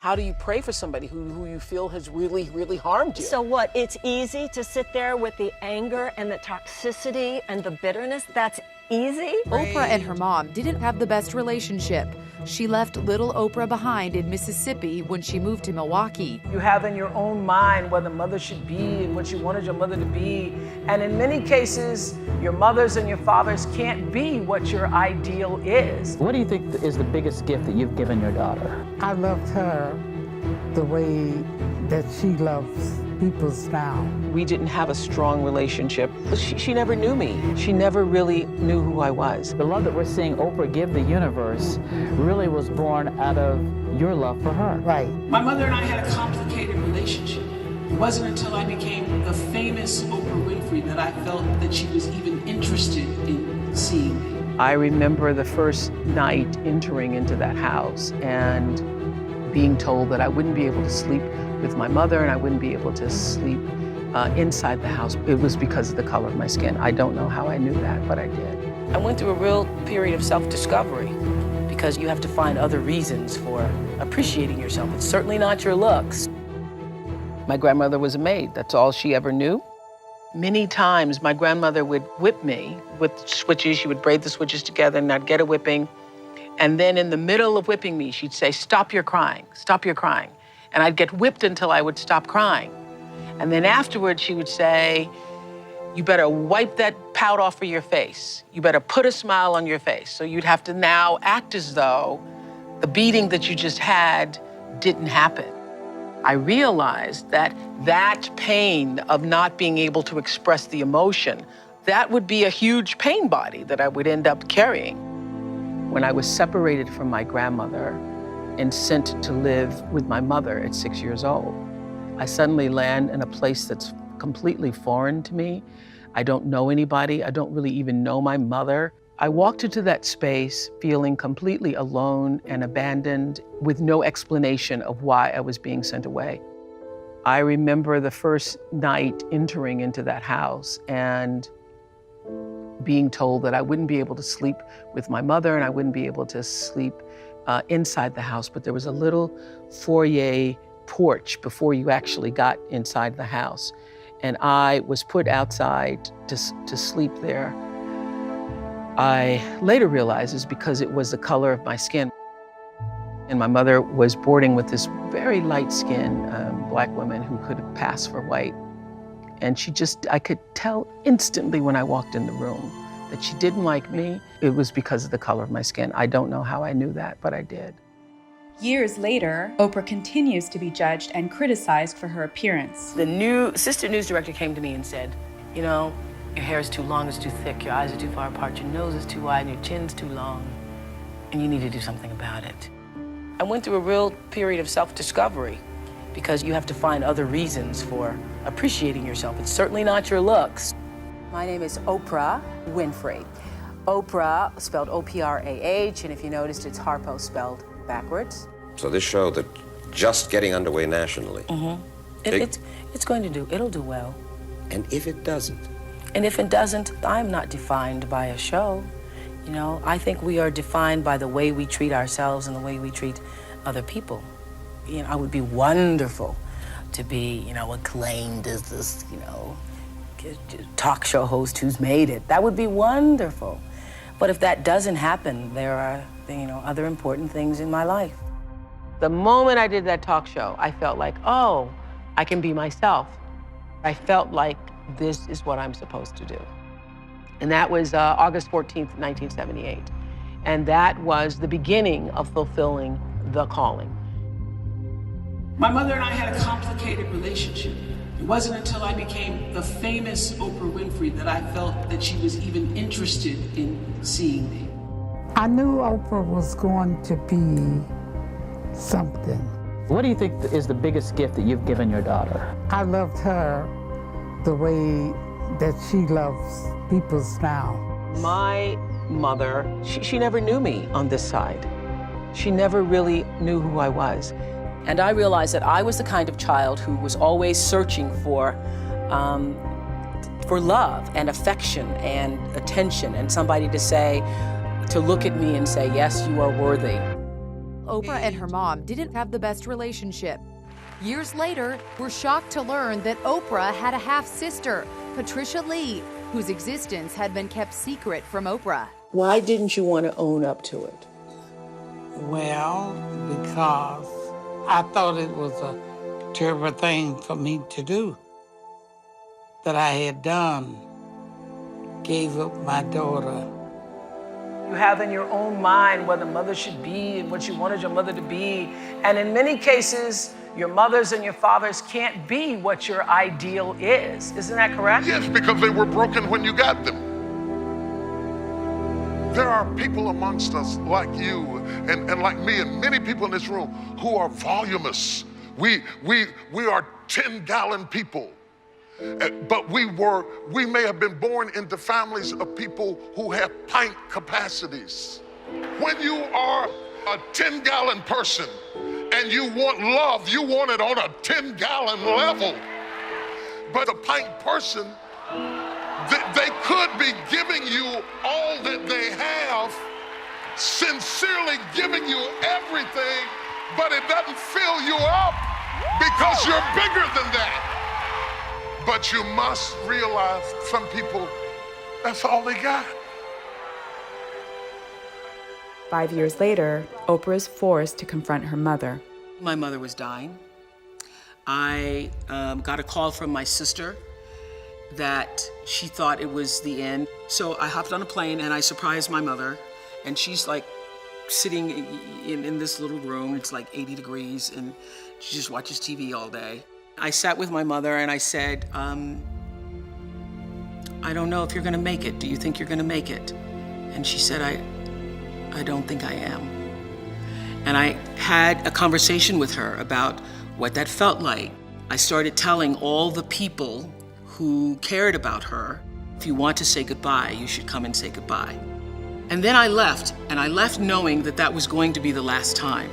How do you pray for somebody who you feel has really, really harmed you? So what, it's easy to sit there with the anger and the toxicity and the bitterness? That's easy? Oprah and her mom didn't have the best relationship. She left little Oprah behind in Mississippi when she moved to Milwaukee. You have in your own mind what a mother should be and what you wanted your mother to be. And in many cases, your mothers and your fathers can't be what your ideal is. What do you think is the biggest gift that you've given your daughter? I loved her the way that she loves people now. We didn't have a strong relationship. She never knew me. She never really knew who I was. The love that we're seeing Oprah give the universe really was born out of your love for her. Right. My mother and I had a complicated relationship. It wasn't until I became the famous Oprah Winfrey that I felt that she was even interested in seeing me. I remember the first night entering into that house and being told that I wouldn't be able to sleep with my mother and I wouldn't be able to sleep inside the house. It was because of the color of my skin. I don't know how I knew that, but I did. I went through a real period of self-discovery because you have to find other reasons for appreciating yourself. It's certainly not your looks. My grandmother was a maid. That's all she ever knew. Many times my grandmother would whip me with switches. She would braid the switches together and I'd get a whipping. And then in the middle of whipping me, she'd say, "Stop your crying, stop your crying." And I'd get whipped until I would stop crying. And then afterwards, she would say, "You better wipe that pout off of your face. You better put a smile on your face." So you'd have to now act as though the beating that you just had didn't happen. I realized that that pain of not being able to express the emotion, that would be a huge pain body that I would end up carrying. When I was separated from my grandmother and sent to live with my mother at 6 years old, I suddenly land in a place that's completely foreign to me. I don't know anybody. I don't really even know my mother. I walked into that space feeling completely alone and abandoned with no explanation of why I was being sent away. I remember the first night entering into that house and being told that I wouldn't be able to sleep with my mother and I wouldn't be able to sleep inside the house, but there was a little foyer porch before you actually got inside the house. And I was put outside to sleep there. I later realized it's because it was the color of my skin. And my mother was boarding with this very light-skinned black woman who could pass for white. And I could tell instantly when I walked in the room that she didn't like me. It was because of the color of my skin. I don't know how I knew that, but I did. Years later, Oprah continues to be judged and criticized for her appearance. The new assistant news director came to me and said, "You know, your hair is too long, it's too thick, your eyes are too far apart, your nose is too wide, and your chin's too long, and you need to do something about it." I went through a real period of self-discovery because you have to find other reasons for appreciating yourself. It's certainly not your looks. My name is Oprah Winfrey. Oprah, spelled O-P-R-A-H, and if you noticed, it's Harpo spelled backwards. So this show that just getting underway nationally. Mm-hmm. It's going to do, it'll do well. And if it doesn't? And if it doesn't, I'm not defined by a show. You know, I think we are defined by the way we treat ourselves and the way we treat other people. You know, it would be wonderful to be, you know, acclaimed as this, you know, talk show host who's made it. That would be wonderful. But if that doesn't happen, there are, you know, other important things in my life. The moment I did that talk show, I felt like, oh, I can be myself. I felt like this is what I'm supposed to do. And that was August 14th, 1978. And that was the beginning of fulfilling the calling. My mother and I had a complicated relationship. It wasn't until I became the famous Oprah Winfrey that I felt that she was even interested in seeing me. I knew Oprah was going to be something. What do you think is the biggest gift that you've given your daughter? I loved her the way that she loves people now. My mother, she never knew me on this side. She never really knew who I was. And I realized that I was the kind of child who was always searching for love and affection and attention and somebody to look at me and say, yes, you are worthy. Oprah and her mom didn't have the best relationship. Years later, we're shocked to learn that Oprah had a half-sister, Patricia Lee, whose existence had been kept secret from Oprah. Why didn't you want to own up to it? Well, because I thought it was a terrible thing for me to do, that I had done, gave up my daughter. You have in your own mind what a mother should be and what you wanted your mother to be. And in many cases, your mothers and your fathers can't be what your ideal is. Isn't that correct? Yes, because they were broken when you got them. There are people amongst us like you and like me and many people in this room who are voluminous. We are 10-gallon people. But we may have been born into families of people who have pint capacities. When you are a 10-gallon person and you want love, you want it on a 10-gallon level. But a pint person, they could be giving you all that they have, sincerely giving you everything, but it doesn't fill you up because you're bigger than that. But you must realize some people, that's all they got. 5 years later, Oprah is forced to confront her mother. My mother was dying. I got a call from my sister that she thought it was the end. So I hopped on a plane and I surprised my mother. And she's like sitting in this little room. It's like 80 degrees and she just watches TV all day. I sat with my mother and I said, I don't know if you're gonna make it. Do you think you're gonna make it? And she said, I don't think I am. And I had a conversation with her about what that felt like. I started telling all the people who cared about her, if you want to say goodbye, you should come and say goodbye. And then I left, and I left knowing that that was going to be the last time.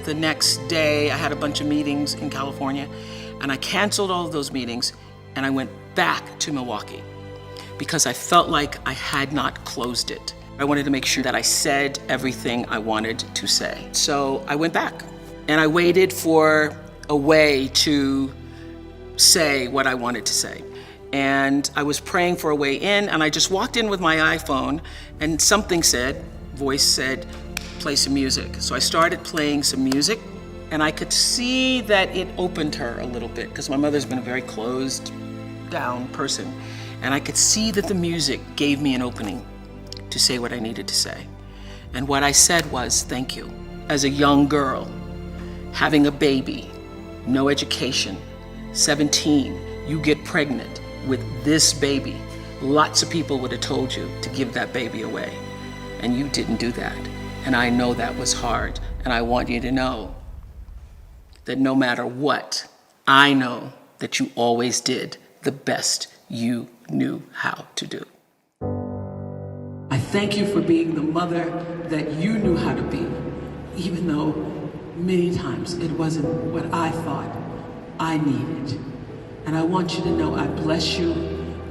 The next day, I had a bunch of meetings in California, and I canceled all of those meetings, and I went back to Milwaukee because I felt like I had not closed it. I wanted to make sure that I said everything I wanted to say. So I went back, and I waited for a way to say what I wanted to say. And I was praying for a way in, and I just walked in with my iPhone, and something said, voice said, play some music. So I started playing some music, and I could see that it opened her a little bit, because my mother's been a very closed down person. And I could see that the music gave me an opening to say what I needed to say. And what I said was, thank you. As a young girl, having a baby, no education, 17, you get pregnant with this baby. Lots of people would have told you to give that baby away, and you didn't do that. And I know that was hard, and I want you to know that no matter what, I know that you always did the best you knew how to do. I thank you for being the mother that you knew how to be, even though many times it wasn't what I thought I needed. And I want you to know I bless you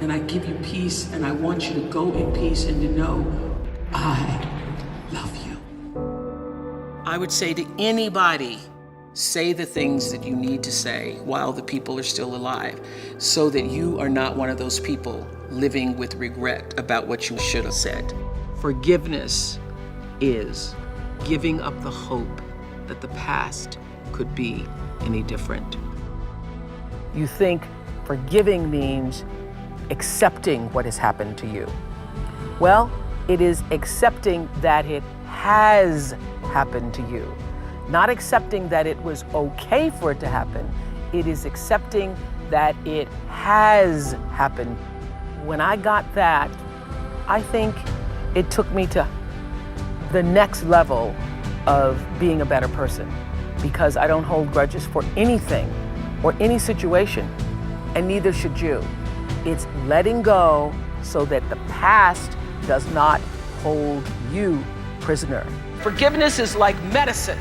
and I give you peace, and I want you to go in peace and to know I love you. I would say to anybody, say the things that you need to say while the people are still alive, so that you are not one of those people living with regret about what you should have said. Forgiveness is giving up the hope that the past could be any different. You think forgiving means accepting what has happened to you. Well, it is accepting that it has happened to you. Not accepting that it was okay for it to happen. It is accepting that it has happened. When I got that, I think it took me to the next level of being a better person, because I don't hold grudges for anything or any situation, and neither should you. It's letting go so that the past does not hold you prisoner. Forgiveness is like medicine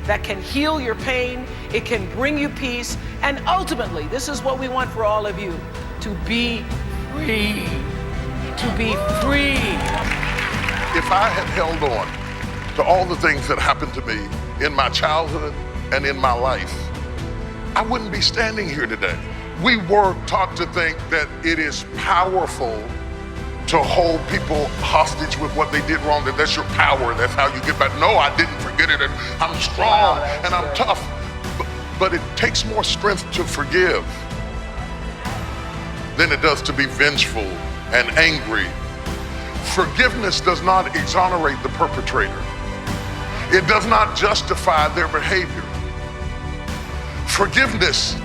that can heal your pain, it can bring you peace, and ultimately, this is what we want for all of you, to be free. To be free. If I had held on to all the things that happened to me in my childhood and in my life, I wouldn't be standing here today. We were taught to think that it is powerful to hold people hostage with what they did wrong, that that's your power, that's how you get back. No, I didn't forget it, and I'm strong, and I'm tough. But it takes more strength to forgive than it does to be vengeful and angry. Forgiveness does not exonerate the perpetrator. It does not justify their behavior. Forgiveness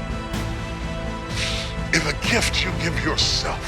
is a gift you give yourself.